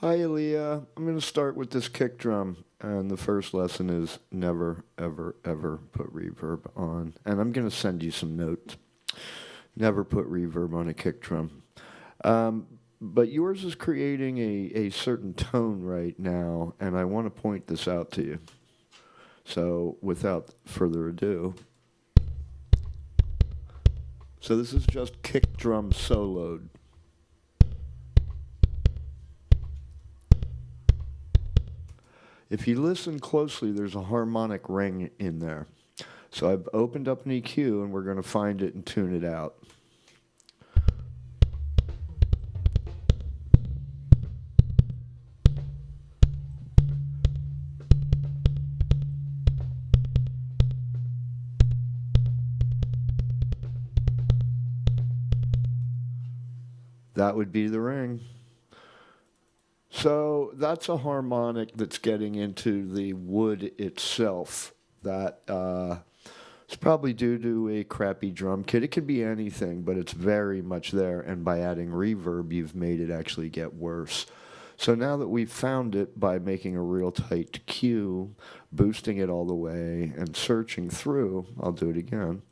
Hi, Aleah. I'm going to start with this kick drum. And the first lesson is never, ever, ever put reverb on. And I'm going to send you some notes. Never put reverb on a kick drum. Um, but yours is creating a certain tone right now, and I want to point this out to you. So, without further ado, so this is just kick drum soloed. If you listen closely, there's a harmonic ring in there. So I've opened up an EQ, and we're going to find it and tune it out. That would be the ring. So that's a harmonic that's getting into the wood itself. That it's probably due to a crappy drum kit. It could be anything, but it's very much there. And by adding reverb, you've made it actually get worse. So now that we've found it by making a real tight cue, boosting it all the way, and searching through, I'll do it again.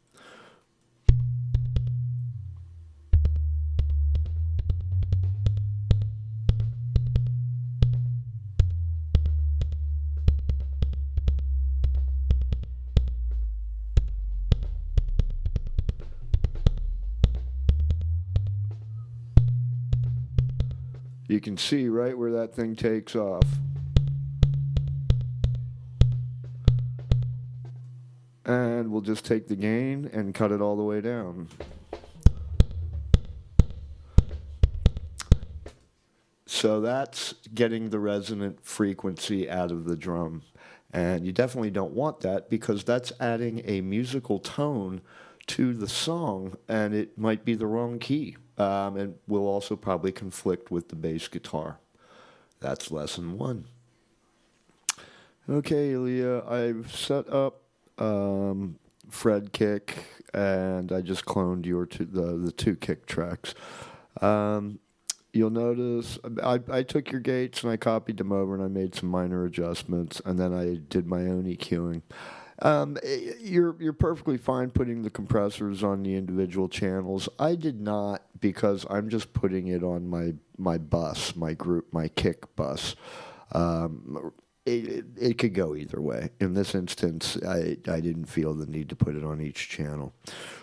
You can see right where that thing takes off. And we'll just take the gain and cut it all the way down. So that's getting the resonant frequency out of the drum. And you definitely don't want that because that's adding a musical tone to the song, and it might be the wrong key. And will also probably conflict with the bass guitar. That's lesson one. Okay, Aleah, I've set up Fred kick, and I just cloned the two kick tracks. You'll notice I took your gates and I copied them over and I made some minor adjustments, and then I did my own EQing. You're perfectly fine putting the compressors on the individual channels. I did not because I'm just putting it on my bus, my kick bus. It could go either way. In this instance, I didn't feel the need to put it on each channel.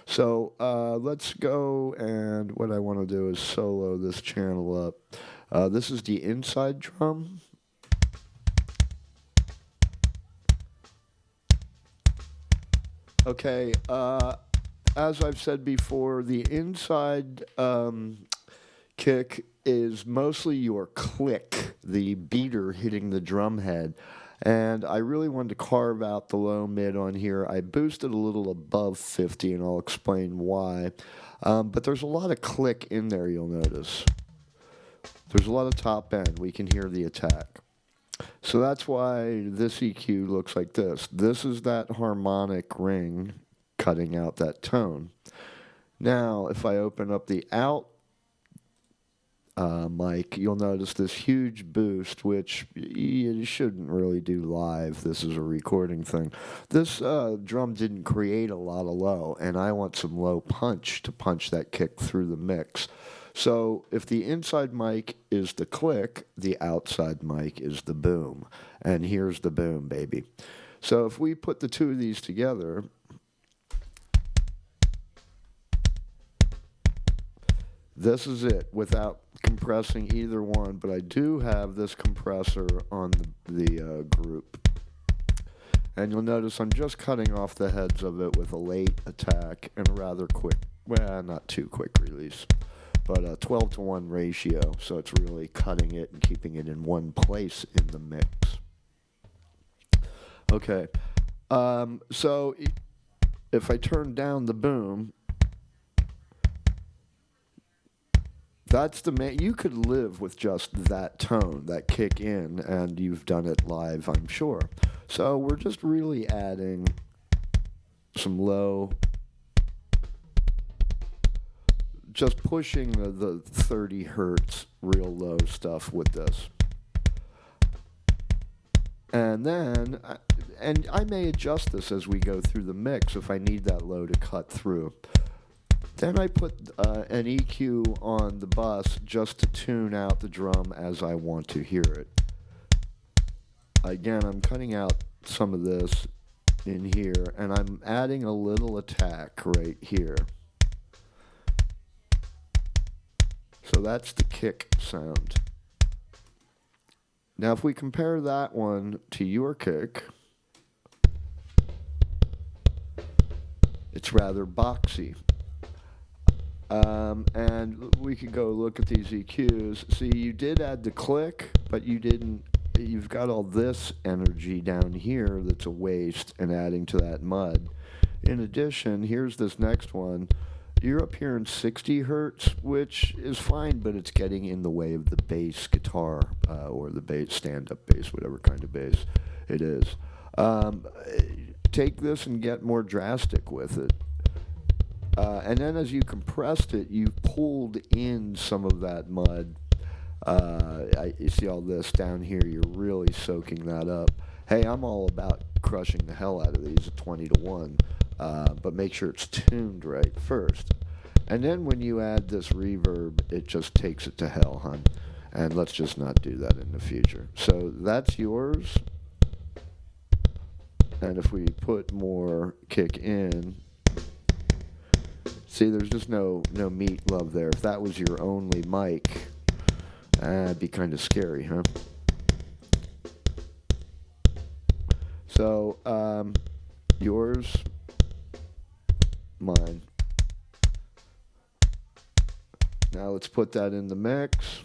So let's go, and what I want to do is solo this channel up. This is the inside drum. Okay, as I've said before, the inside kick is mostly your click, the beater hitting the drum head. And I really wanted to carve out the low mid on here. I boosted a little above 50, and I'll explain why. But there's a lot of click in there, you'll notice. There's a lot of top end. We can hear the attack. So that's why this EQ looks like this. This is that harmonic ring cutting out that tone. Now, if I open up the out mic, you'll notice this huge boost, which you shouldn't really do live. This is a recording thing. This drum didn't create a lot of low, and I want some low punch to punch that kick through the mix. So if the inside mic is the click, the outside mic is the boom. And here's the boom, baby. So if we put the two of these together, this is it without compressing either one. But I do have this compressor on the group. And you'll notice I'm just cutting off the heads of it with a late attack and a rather quick, well, not too quick release, but a 12-to-1 ratio, so it's really cutting it and keeping it in one place in the mix. Okay, so if I turn down the boom, that's the main. You could live with just that tone, that kick in, and you've done it live, I'm sure. So we're just really adding some low, just pushing the 30 hertz real low stuff with this. And then, and I may adjust this as we go through the mix if I need that low to cut through. Then I put an EQ on the bus just to tune out the drum as I want to hear it. Again, I'm cutting out some of this in here, and I'm adding a little attack right here. So that's the kick sound. Now, if we compare that one to your kick, it's rather boxy. And we could go look at these EQs. See, you did add the click, but you didn't. You've got all this energy down here that's a waste and adding to that mud. In addition, here's this next one. You're up here in 60 hertz, which is fine, but it's getting in the way of the bass guitar or the bass stand-up bass, whatever kind of bass it is. Take this and get more drastic with it. And then as you compressed it, you pulled in some of that mud. You see all this down here, you're really soaking that up. Hey, I'm all about crushing the hell out of these at 20 to 1, but make sure it's tuned right first. And then when you add this reverb, it just takes it to hell, hon. And let's just not do that in the future. So that's yours. And if we put more kick in, see, there's just no meat love there. If that was your only mic, it'd be kind of scary, huh? So, yours, mine. Now let's put that in the mix.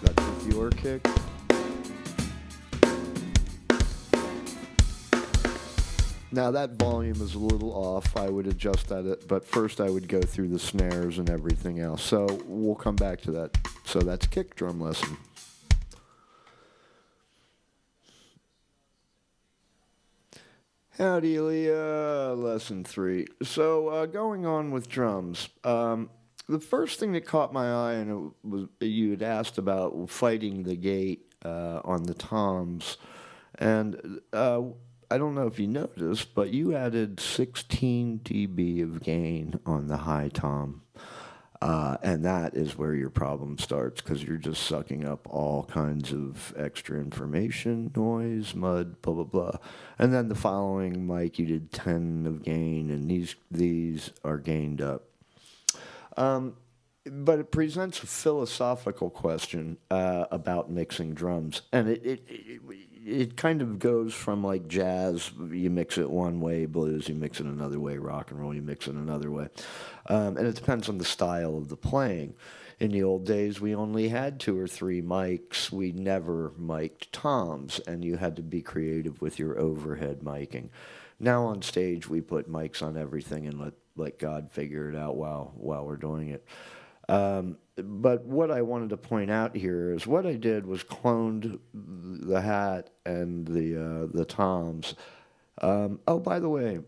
That's with your kick. Now that volume is a little off. I would adjust that, but first I would go through the snares and everything else. So we'll come back to that. So that's kick drum lesson. Howdy, Aleah. Lesson 3. So going on with drums. The first thing that caught my eye, and it was you had asked about fighting the gate on the toms, and I don't know if you noticed, but you added 16 dB of gain on the high tom. And that is where your problem starts, because you're just sucking up all kinds of extra information, noise, mud, blah, blah, blah. And then the following mic, you did 10 of gain, and these are gained up. But it presents a philosophical question about mixing drums, and it kind of goes from like jazz, you mix it one way, blues, you mix it another way, rock and roll, you mix it another way, and it depends on the style of the playing. In the old days, we only had 2 or 3 mics. We never mic'd toms, and you had to be creative with your overhead miking. Now on stage, we put mics on everything and let God figure it out while we're doing it. But what I wanted to point out here is what I did was cloned the hat and the toms. Oh, by the way,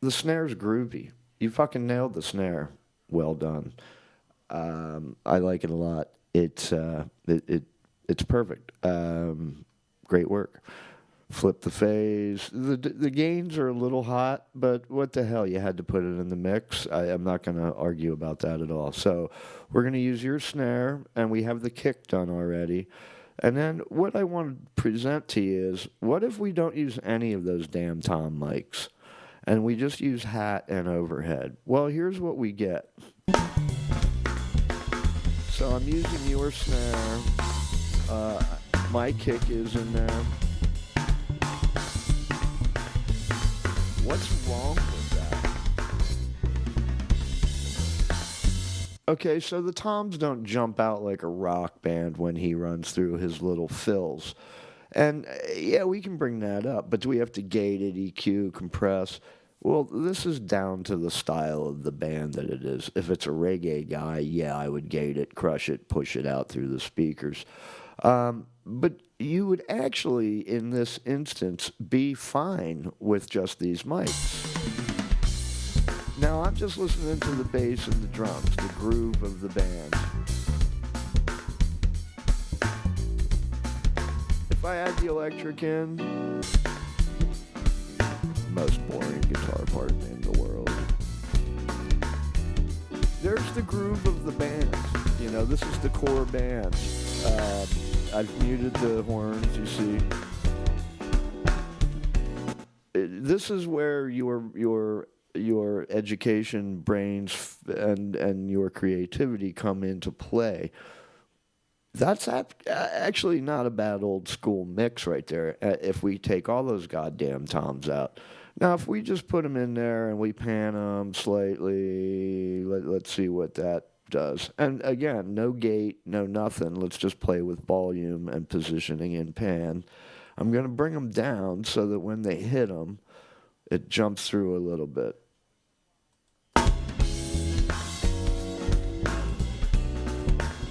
the snare's groovy. You fucking nailed the snare. Well done. I like it a lot. It's perfect. Great work. Flip the phase. The gains are a little hot, but what the hell? You had to put it in the mix. I'm not going to argue about that at all. So we're going to use your snare, and we have the kick done already. And then what I want to present to you is, what if we don't use any of those damn tom mics, and we just use hat and overhead? Well, here's what we get. So I'm using your snare. My kick is in there. What's wrong with that? Okay, so the toms don't jump out like a rock band when he runs through his little fills. And yeah, we can bring that up, but do we have to gate it, EQ, compress? Well, this is down to the style of the band that it is. If it's a reggae guy, yeah, I would gate it, crush it, push it out through the speakers. But you would actually, in this instance, be fine with just these mics. Now, I'm just listening to the bass and the drums, the groove of the band. If I add the electric in, most boring guitar part in the world. There's the groove of the band. You know, this is the core band. I've muted the horns, you see. This is where your education, brains, and your creativity come into play. That's actually not a bad old school mix right there, if we take all those goddamn toms out. Now, if we just put them in there and we pan them slightly, let's see what that does. And again, no gate, no nothing. Let's just play with volume and positioning in pan. I'm going to bring them down so that when they hit them, it jumps through a little bit.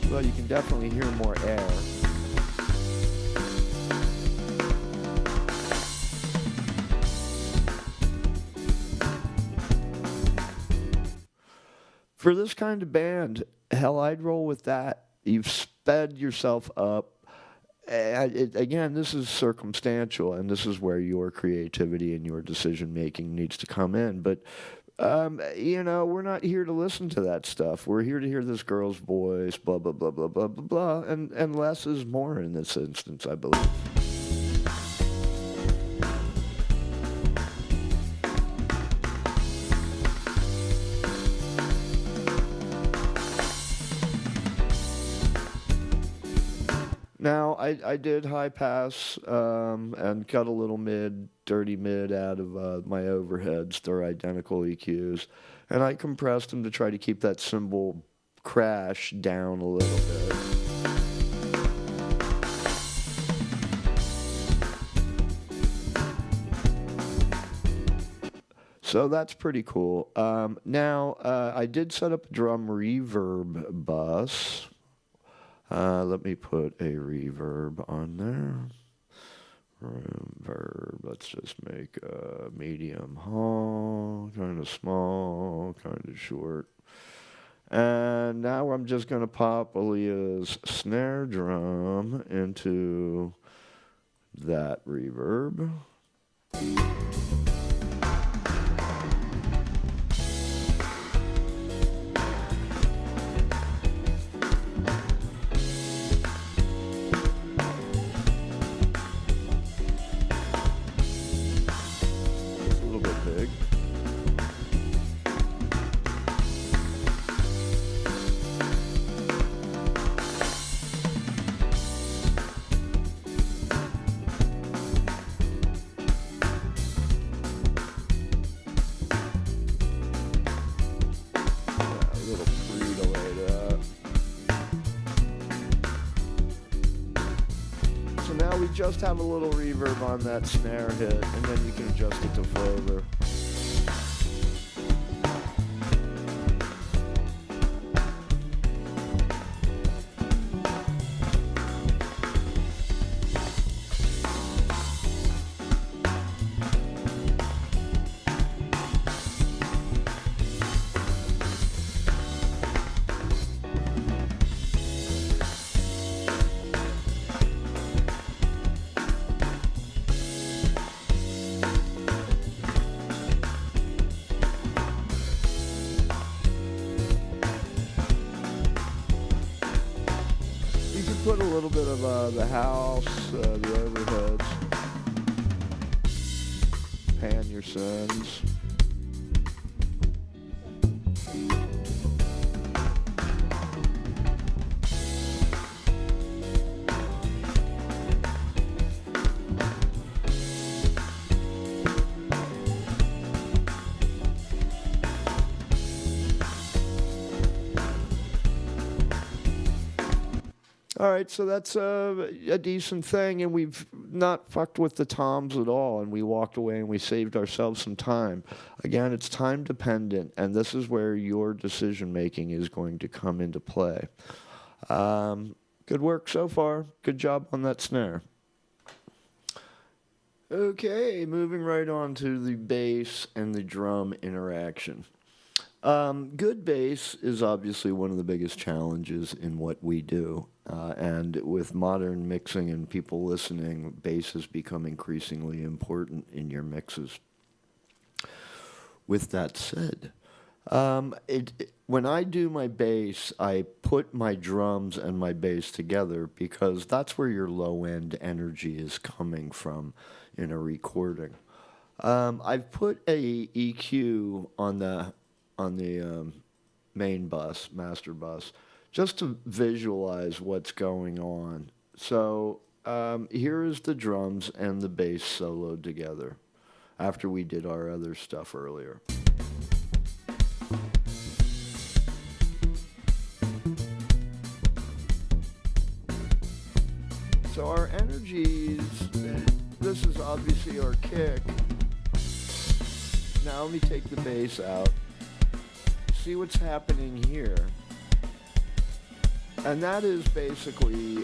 Well, you can definitely hear more air. For this kind of band, hell, I'd roll with that. You've sped yourself up. Again, this is circumstantial, and this is where your creativity and your decision-making needs to come in. But, you know, we're not here to listen to that stuff. We're here to hear this girl's voice, blah, blah, blah, blah, blah, blah, blah. And less is more in this instance, I believe. Now, I did high pass and cut a little dirty mid out of my overheads. They're identical EQs. And I compressed them to try to keep that cymbal crash down a little bit. So that's pretty cool. Now, I did set up a drum reverb bus. Let me put a reverb on there. Reverb, let's just make a medium haul, kind of small, kind of short. And now I'm just going to pop Aleah's snare drum into that reverb. Now we just have a little reverb on that snare hit, and then you can adjust it to flavor. Put a little bit of the house, the overheads, pan your sends. All right, so that's a decent thing, and we've not fucked with the toms at all, and we walked away and we saved ourselves some time. Again, it's time dependent, and this is where your decision making is going to come into play. Good work so far. Good job on that snare. Okay, moving right on to the bass and the drum interaction. Good bass is obviously one of the biggest challenges in what we do. And with modern mixing and people listening, bass has become increasingly important in your mixes. With that said, when I do my bass, I put my drums and my bass together because that's where your low end energy is coming from in a recording. I've put a EQ on the main bus, master bus, just to visualize what's going on. So here is the drums and the bass soloed together after we did our other stuff earlier. So our energies, this is obviously our kick. Now let me take the bass out. See what's happening here. And that is basically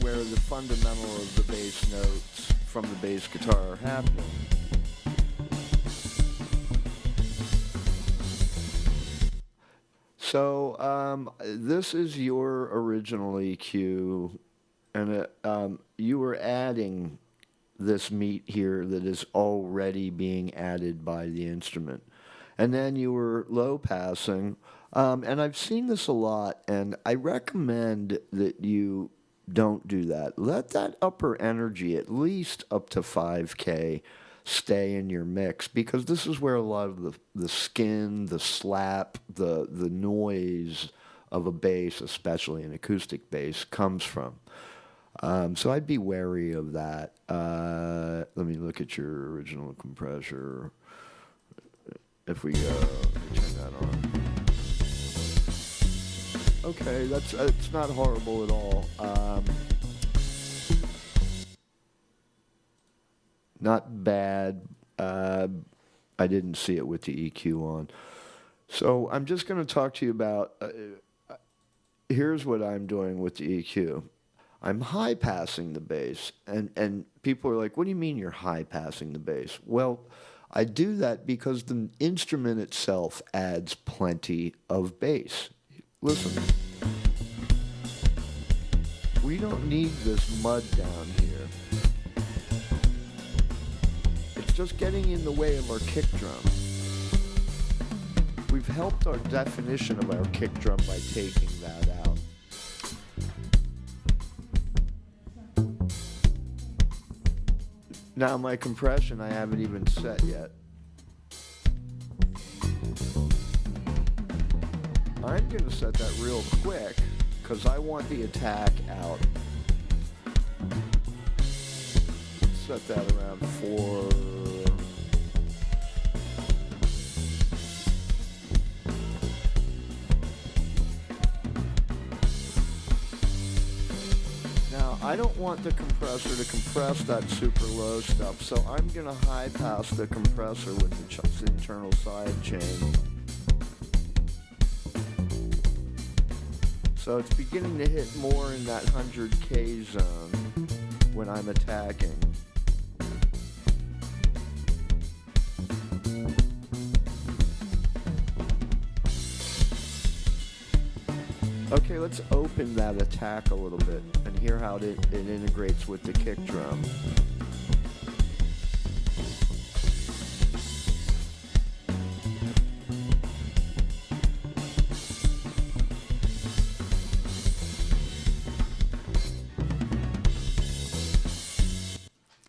where the fundamental of the bass notes from the bass guitar are happening. So this is your original EQ, and you were adding this meat here that is already being added by the instrument. And then you were low passing, and I've seen this a lot, and I recommend that you don't do that. Let that upper energy, at least up to 5K, stay in your mix, because this is where a lot of the skin, the slap, the noise of a bass, especially an acoustic bass, comes from. So I'd be wary of that. Let me look at your original compressor. If we go, let me turn that on. Okay, it's not horrible at all. Not bad. I didn't see it with the EQ on. So I'm just going to talk to you about, here's what I'm doing with the EQ. I'm high passing the bass, and people are like, what do you mean you're high passing the bass? Well, I do that because the instrument itself adds plenty of bass. Listen, we don't need this mud down here. It's just getting in the way of our kick drum. We've helped our definition of our kick drum by taking that out. Now my compression I haven't even set yet. I'm going to set that real quick because I want the attack out. Let's set that around 4. I don't want the compressor to compress that super low stuff, so I'm going to high pass the compressor with the internal side chain. So it's beginning to hit more in that 100K zone when I'm attacking. Okay, let's open that attack a little bit and hear how it integrates with the kick drum.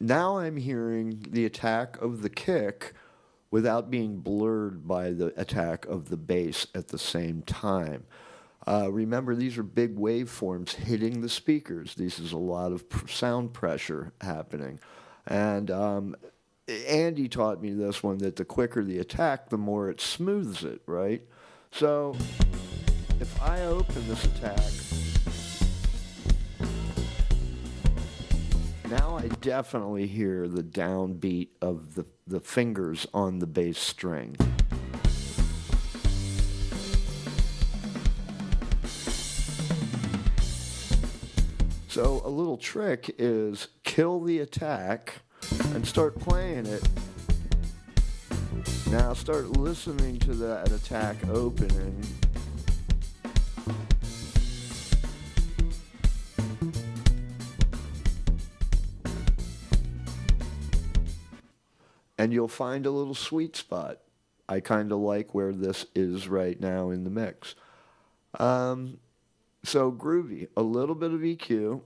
Now I'm hearing the attack of the kick without being blurred by the attack of the bass at the same time. Remember, these are big waveforms hitting the speakers. This is a lot of sound pressure happening. And Andy taught me this one, that the quicker the attack, the more it smooths it, right? So if I open this attack, now I definitely hear the downbeat of the fingers on the bass string. So a little trick is kill the attack and start playing it. Now start listening to that attack opening. And you'll find a little sweet spot. I kind of like where this is right now in the mix. So groovy, a little bit of EQ,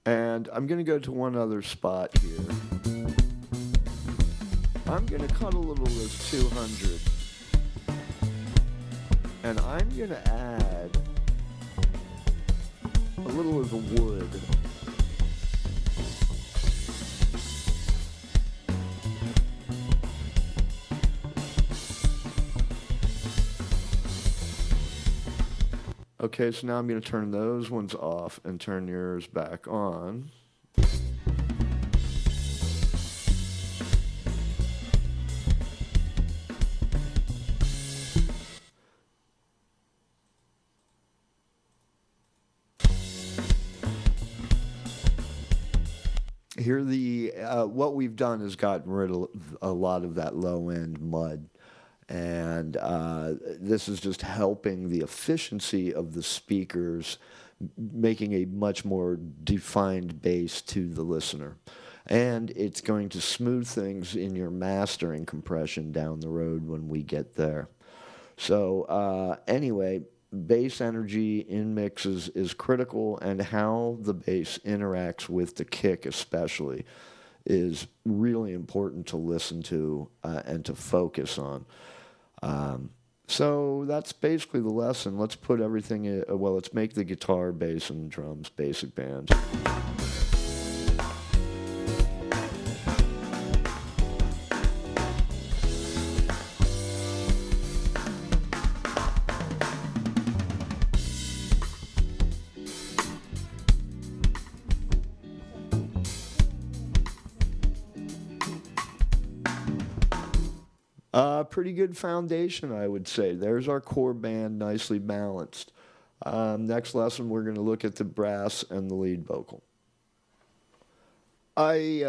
and I'm going to go to one other spot here. I'm going to cut a little of this 200, and I'm going to add a little of the wood. Okay, so now I'm going to turn those ones off and turn yours back on. Here, what we've done is gotten rid of a lot of that low-end mud. And this is just helping the efficiency of the speakers, making a much more defined bass to the listener. And it's going to smooth things in your mastering compression down the road when we get there. So anyway, bass energy in mixes is critical, and how the bass interacts with the kick especially is really important to listen to and to focus on. So that's basically the lesson. Let's put everything in, let's make the guitar, bass, and drums basic bands. Pretty good foundation, I would say. There's our core band, nicely balanced. Next lesson, we're going to look at the brass and the lead vocal. I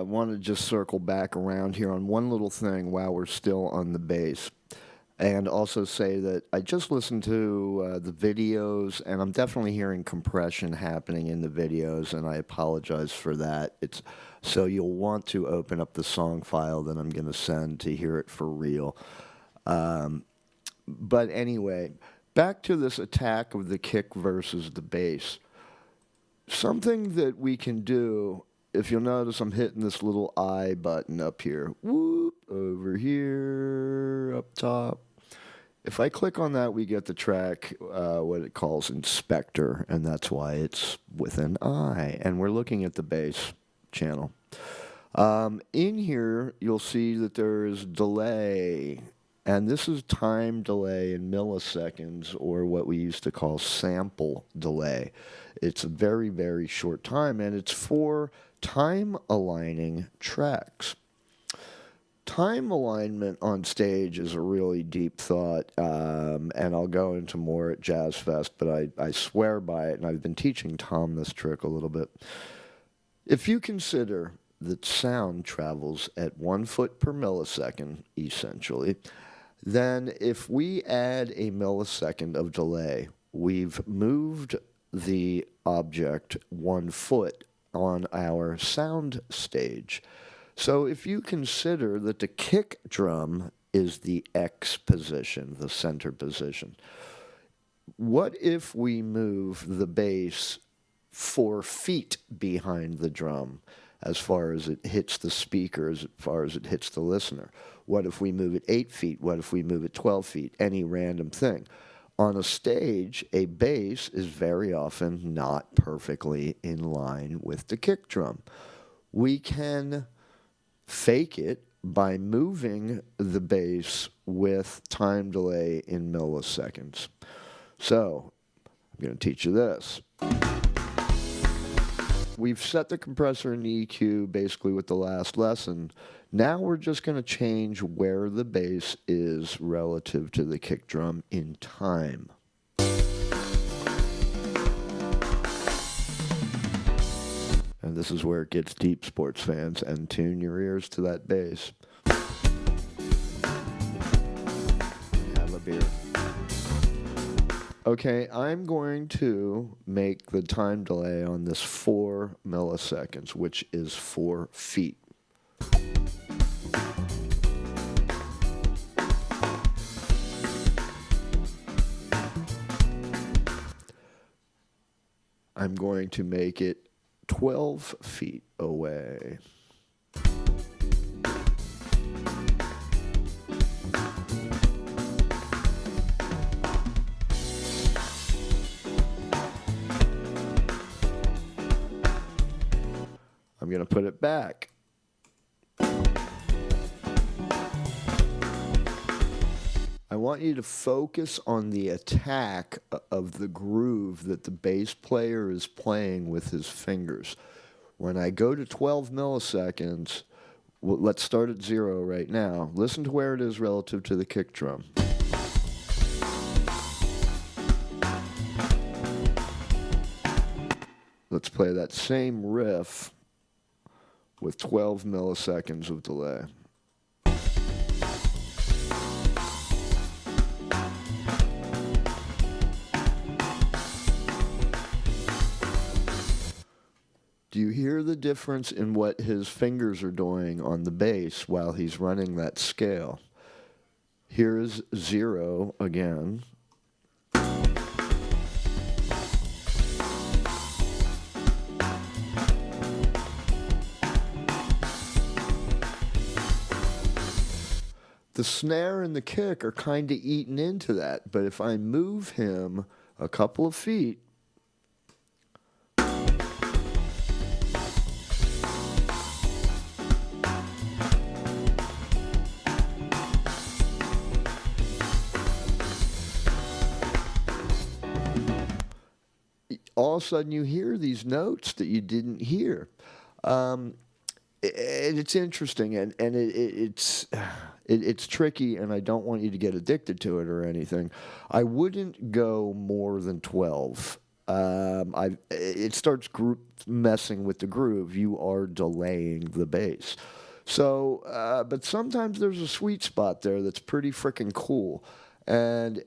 want to just circle back around here on one little thing while we're still on the bass, and also say that I just listened to the videos, and I'm definitely hearing compression happening in the videos, and I apologize for that. So you'll want to open up the song file that I'm going to send to hear it for real. But anyway, back to this attack of the kick versus the bass. Something that we can do, if you'll notice, I'm hitting this little I button up here. Whoop, over here, up top. If I click on that, we get the track, what it calls Inspector, and that's why it's with an I. And we're looking at the bass channel. In here, you'll see that there is delay, and this is time delay in milliseconds, or what we used to call sample delay. It's a very, very short time, and it's for time aligning tracks. Time alignment on stage is a really deep thought, and I'll go into more at Jazz Fest, but I swear by it, and I've been teaching Tom this trick a little bit. If you consider that sound travels at 1 foot per millisecond, essentially, then if we add a millisecond of delay, we've moved the object 1 foot on our sound stage. So if you consider that the kick drum is the X position, the center position, what if we move the bass 4 feet behind the drum as far as it hits the speaker, as far as it hits the listener? What if we move it 8 feet? What if we move it 12 feet? Any random thing. On a stage, a bass is very often not perfectly in line with the kick drum. We can fake it by moving the bass with time delay in milliseconds. So, I'm going to teach you this. We've set the compressor and EQ basically with the last lesson. Now we're just going to change where the bass is relative to the kick drum in time. And this is where it gets deep, sports fans, and tune your ears to that bass. Have a beer. Okay, I'm going to make the time delay on this 4 milliseconds, which is 4 feet. I'm going to make it 12 feet away. I'm going to put it back. I want you to focus on the attack of the groove that the bass player is playing with his fingers. When I go to 12 milliseconds, let's start at 0 right now. Listen to where it is relative to the kick drum. Let's play that same riff with 12 milliseconds of delay. Do you hear the difference in what his fingers are doing on the bass while he's running that scale? Here's 0 again. The snare and the kick are kind of eaten into that, but if I move him a couple of feet, all of a sudden you hear these notes that you didn't hear. It's interesting, and it's tricky, and I don't want you to get addicted to it or anything. I wouldn't go more than 12. It starts messing with the groove. You are delaying the bass. So, but sometimes there's a sweet spot there that's pretty freaking cool. And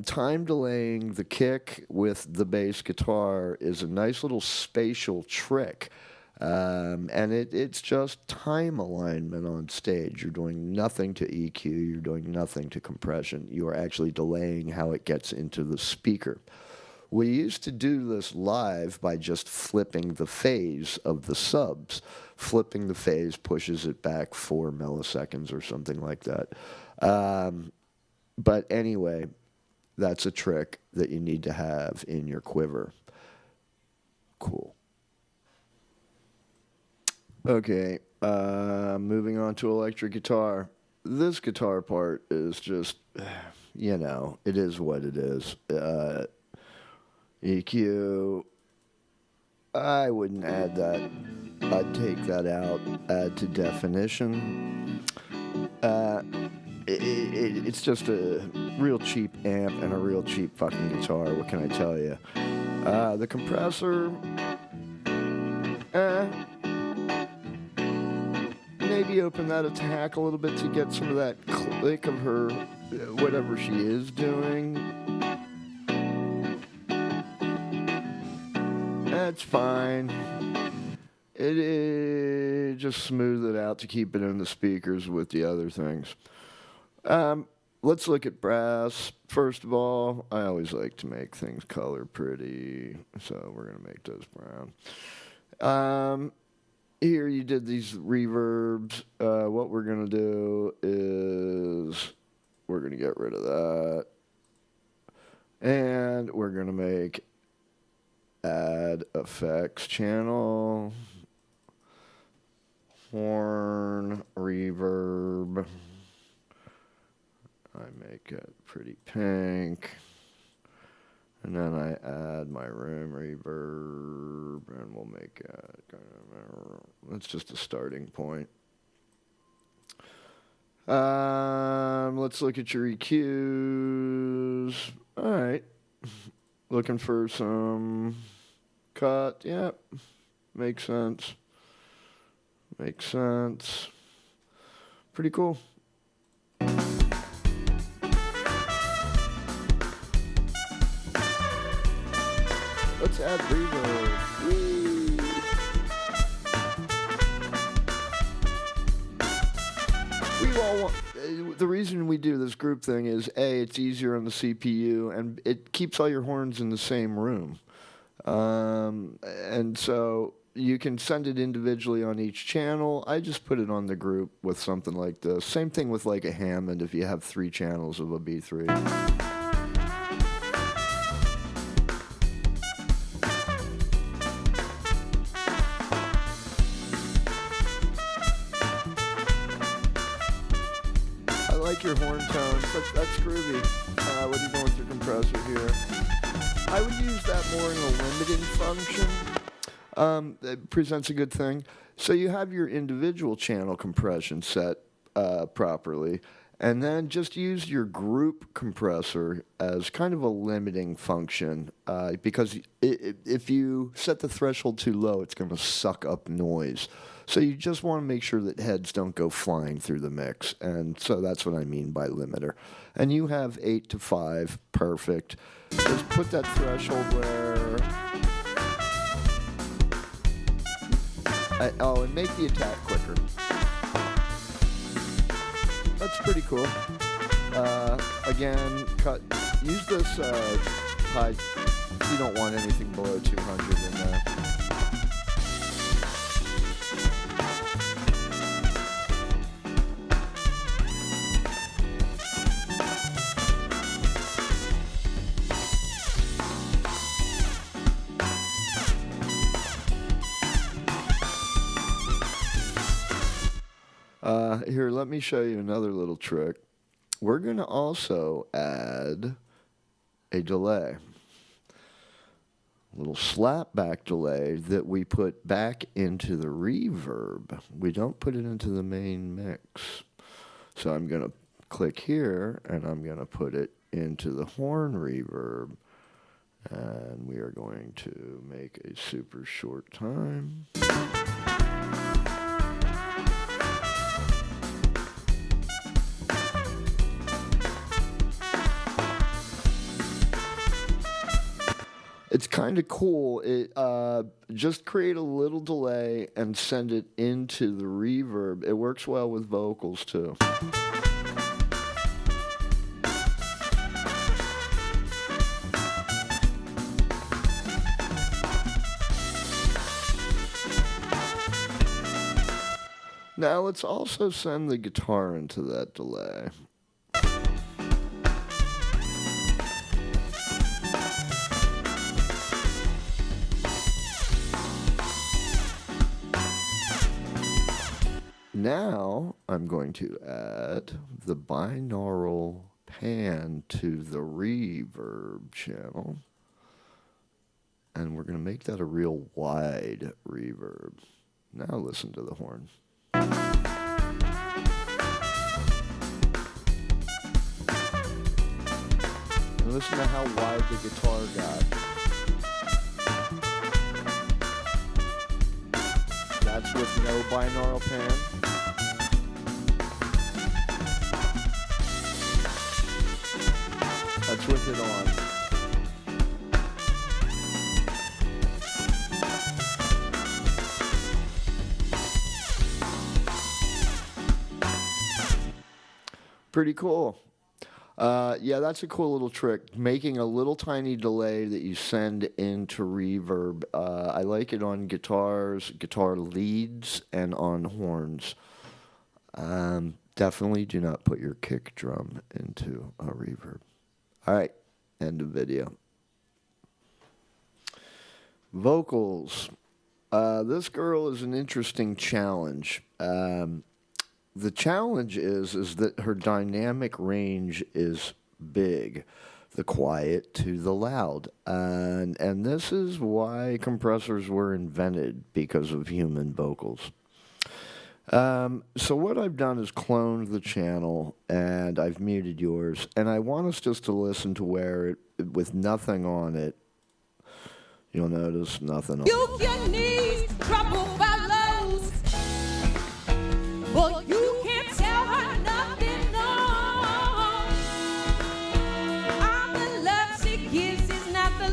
time delaying the kick with the bass guitar is a nice little spatial trick. And it's just time alignment on stage. You're doing nothing to EQ. You're doing nothing to compression. You are actually delaying how it gets into the speaker. We used to do this live by just flipping the phase of the subs. Flipping the phase pushes it back 4 milliseconds or something like that. But anyway, that's a trick that you need to have in your quiver. Cool. Okay, moving on to electric guitar. This guitar part is just, it is what it is. EQ, I wouldn't add that. I'd take that out, add to definition. It's just a real cheap amp and a real cheap fucking guitar. What can I tell you? The compressor, maybe open that attack a little bit to get some of that click of her, whatever she is doing. That's fine. Just smooth it out to keep it in the speakers with the other things. Let's look at brass. First of all, I always like to make things color pretty, so we're going to make those brown. Here you did these reverbs. What we're going to do is we're going to get rid of that. And we're going to make add effects channel, horn, reverb. I make it pretty pink. And then I add my room reverb, and we'll make it that's just a starting point. Let's look at your EQs. All right. Looking for some cut. Yep. Makes sense. Makes sense. Pretty cool. Let's add reverb. Whee! We all want, the reason we do this group thing is A, it's easier on the CPU, and it keeps all your horns in the same room. And so you can send it individually on each channel. I just put it on the group with something like this. Same thing with like a Hammond if you have 3 channels of a B3. I like your horn tones. That's groovy. What are you doing with your compressor here? I would use that more in a limiting function. It presents a good thing. So you have your individual channel compression set properly, and then just use your group compressor as kind of a limiting function because if you set the threshold too low, it's going to suck up noise. So you just want to make sure that heads don't go flying through the mix, and so that's what I mean by limiter. And you have 8 to 5, perfect. Just put that threshold where... and make the attack quicker. That's pretty cool. Again, use this high. You don't want anything below 200 in there. Here, let me show you another little trick. We're going to also add a delay. A little slapback delay that we put back into the reverb. We don't put it into the main mix. So I'm going to click here, and I'm going to put it into the horn reverb. And we are going to make a super short time. It's kind of cool. Just create a little delay and send it into the reverb. It works well with vocals too. Now let's also send the guitar into that delay. Now I'm going to add the binaural pan to the reverb channel, and we're going to make that a real wide reverb. Now listen to the horn. And listen to how wide the guitar got. That's with no binaural pan. That's with it on. Pretty cool. Yeah, that's a cool little trick. Making a little tiny delay that you send into reverb. I like it on guitars, guitar leads, and on horns. Definitely do not put your kick drum into a reverb. All right, end of video. Vocals. This girl is an interesting challenge. The challenge is that her dynamic range is big, the quiet to the loud. And this is why compressors were invented, because of human vocals. So what I've done is cloned the channel, and I've muted yours. And I want us just to listen to where it, with nothing on it, you'll notice nothing on it. You can knees. trouble follows. But you can't tell her nothing, no. All the love she gives is not the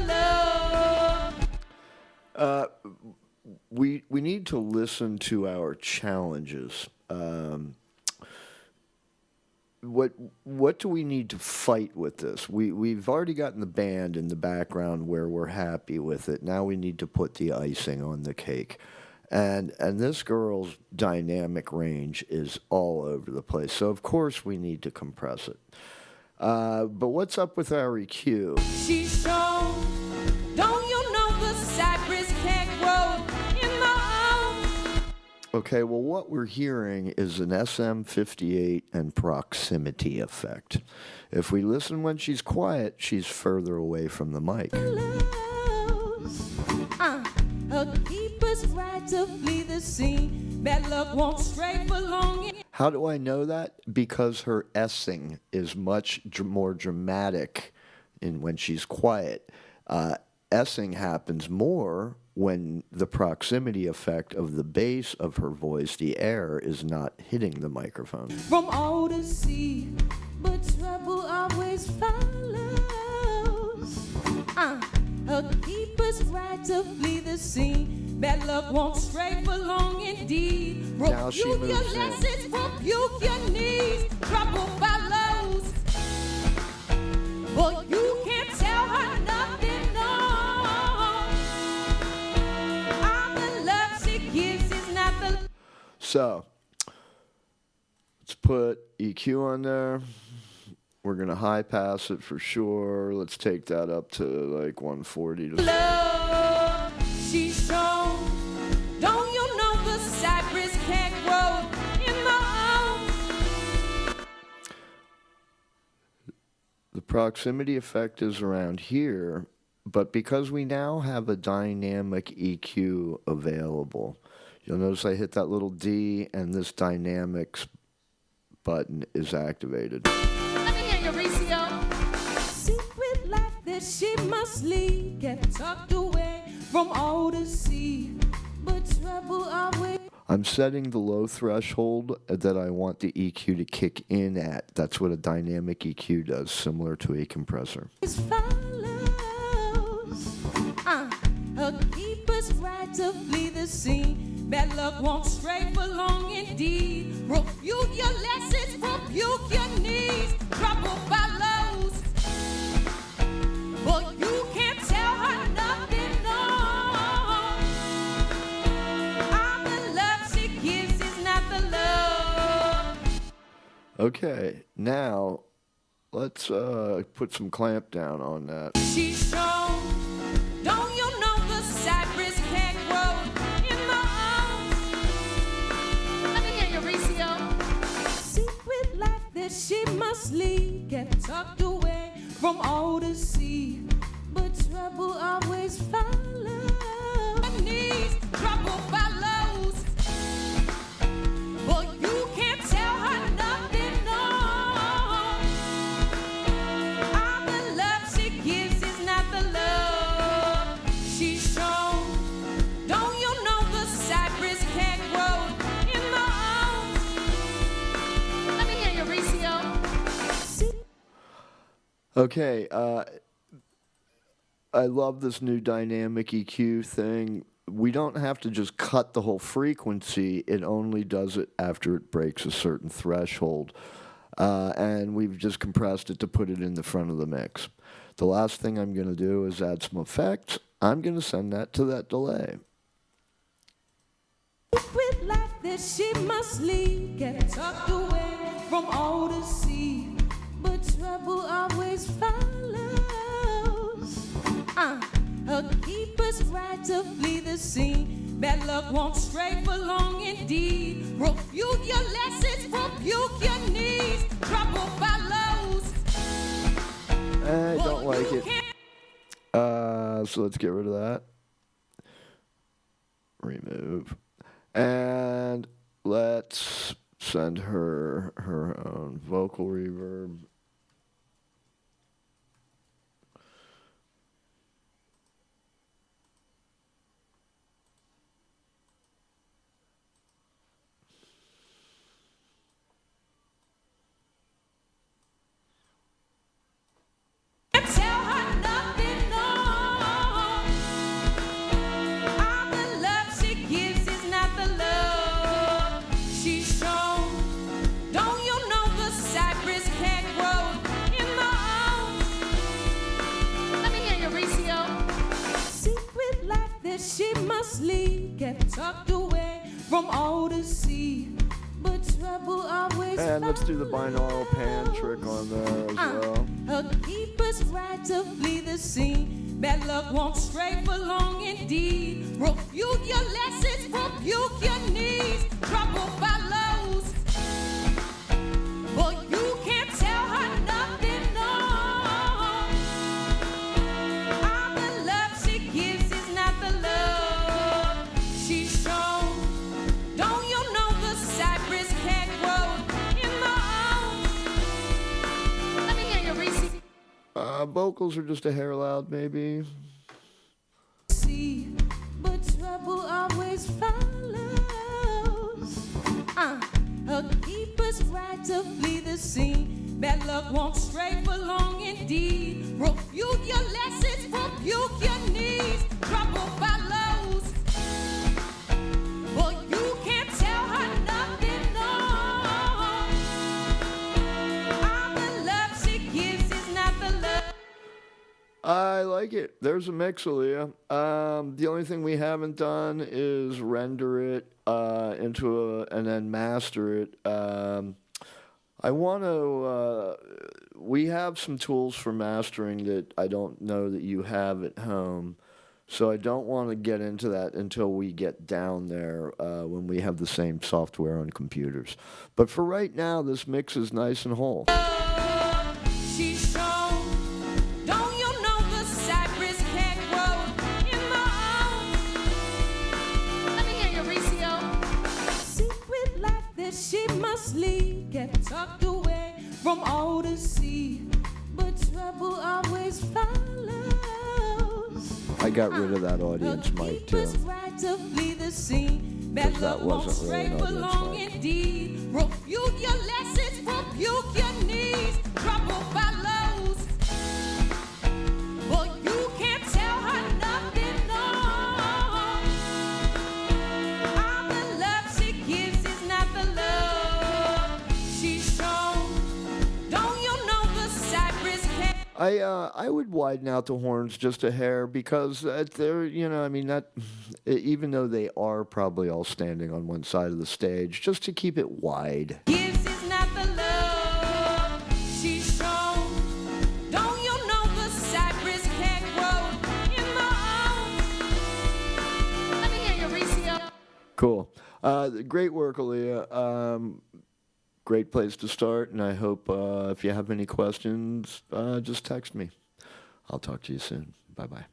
love. We need to listen to our challenges. What do we need to fight with this? We've already gotten the band in the background where we're happy with it. Now we need to put the icing on the cake. And this girl's dynamic range is all over the place. So of course we need to compress it. But what's up with our EQ? She's shown, don't you know the cypress can't grow in the house? Okay, well, what we're hearing is an SM58 and proximity effect. If we listen when she's quiet, she's further away from the mic. Her keeper's right to flee the scene. Bad luck won't stray for long. How do I know that? Because her S-ing is much more dramatic when she's quiet. S-ing happens more when the proximity effect of the bass of her voice, the air, is not hitting the microphone. From all to see, but trouble always follows. Her keeper's right to flee the scene. Bad luck won't stray for long indeed. Now she Rebuke your moves in. lessons, rebuke your needs. Trouble follows. But you can't tell her nothing, no. All the love she gives is not the. So, let's put EQ on there. We're going to high pass it for sure. Let's take that up to like 140 to Love she's shown. Don't you know the cypress can't grow in the house? The proximity effect is around here, but because we now have a dynamic EQ available, you'll notice I hit that little D and this dynamics button is activated. Let me hear you, Mauricio. Secret like this she must leave, kept tucked away from all to see, but trouble always. I'm setting the low threshold that I want the EQ to kick in at. That's what a dynamic EQ does, similar to a compressor. Her keeper's right to flee the scene. Bad luck won't stray for long indeed. Rebuke your lessons, rebuke your needs. Trouble follows. But you can't tell her nothing, no. All the love she gives is not the love. Okay, now let's put some clamp down on that. She's shown. Don't you know the cypress can't grow in the house? Let me hear you, Mauricio. Secret like this she must leave, kept tucked away from all to see, but trouble always follows. Her knees, trouble follows. But you can't tell her nothing, no. All the love she gives is not the love she's shown. Don't you know the cypress can't grow in the house? Let me hear you, Mauricio. Okay, I love this new dynamic EQ thing. We don't have to just cut the whole frequency. It only does it after it breaks a certain threshold. And we've just compressed it to put it in the front of the mix. The last thing I'm going to do is add some effects. I'm going to send that to that delay. Secret like this she must leave, kept tucked away from all to see, but trouble always follows. Her keeper's right to flee the scene. Bad luck won't stray for long indeed. Rebuke your lessons, rebuke your needs. Trouble follows. I don't like it. So let's get rid of that. Remove. And let's send her her own vocal reverb. must leave, kept tucked away from all to see. But trouble always And let's do the binaural pan follows. trick on there as well. Her keeper's right to flee the scene. Bad luck won't stray for long indeed. Rebuke your lessons, rebuke your needs. Trouble follows. But you can't tell her nothing, no. All the love she gives is not the love she's shown. Don't you know the cypress can't grow in the oaks? Let me hear your Reese. Vocals are just a hair loud, maybe. See, but trouble always follows. Her keeper's right to flee the scene. Bad luck won't stray for long indeed. Rebuke your lessons, rebuke your needs. Trouble follows. But you can't tell her nothing, no. All the love she gives is not the love. I like it. There's a mix, Aleah. The only thing we haven't done is render it and then master it. I want to. We have some tools for mastering that I don't know that you have at home, so I don't want to get into that until we get down there when we have the same software on computers. But for right now, this mix is nice and whole. She's shown. Don't you know the cypress can't grow in the oaks? Let me hear your Recio. Secret like this she must leave, kept tucked away from all to see. But trouble always follows. I got rid of that audience Her mic too. keeper's right to flee the scene. Bad 'Cause that luck won't wasn't really stray an for audience long mic. indeed. Rebuke your lessons, rebuke your needs. Trouble follows. But you can't tell her nothing, no. All the love she gives is not the love she's shown. Don't you know the cypress can't? I would widen out the horns just a hair because they're, I mean, that even though they are probably all standing on one side of the stage, just to keep it wide. Gives is not the love she's shown. Don't you know the cypress can't grow in the oaks? Let me hear your Recio. Cool. Great work, Aleah. Great place to start, and I hope if you have any questions, just text me. I'll talk to you soon. Bye-bye.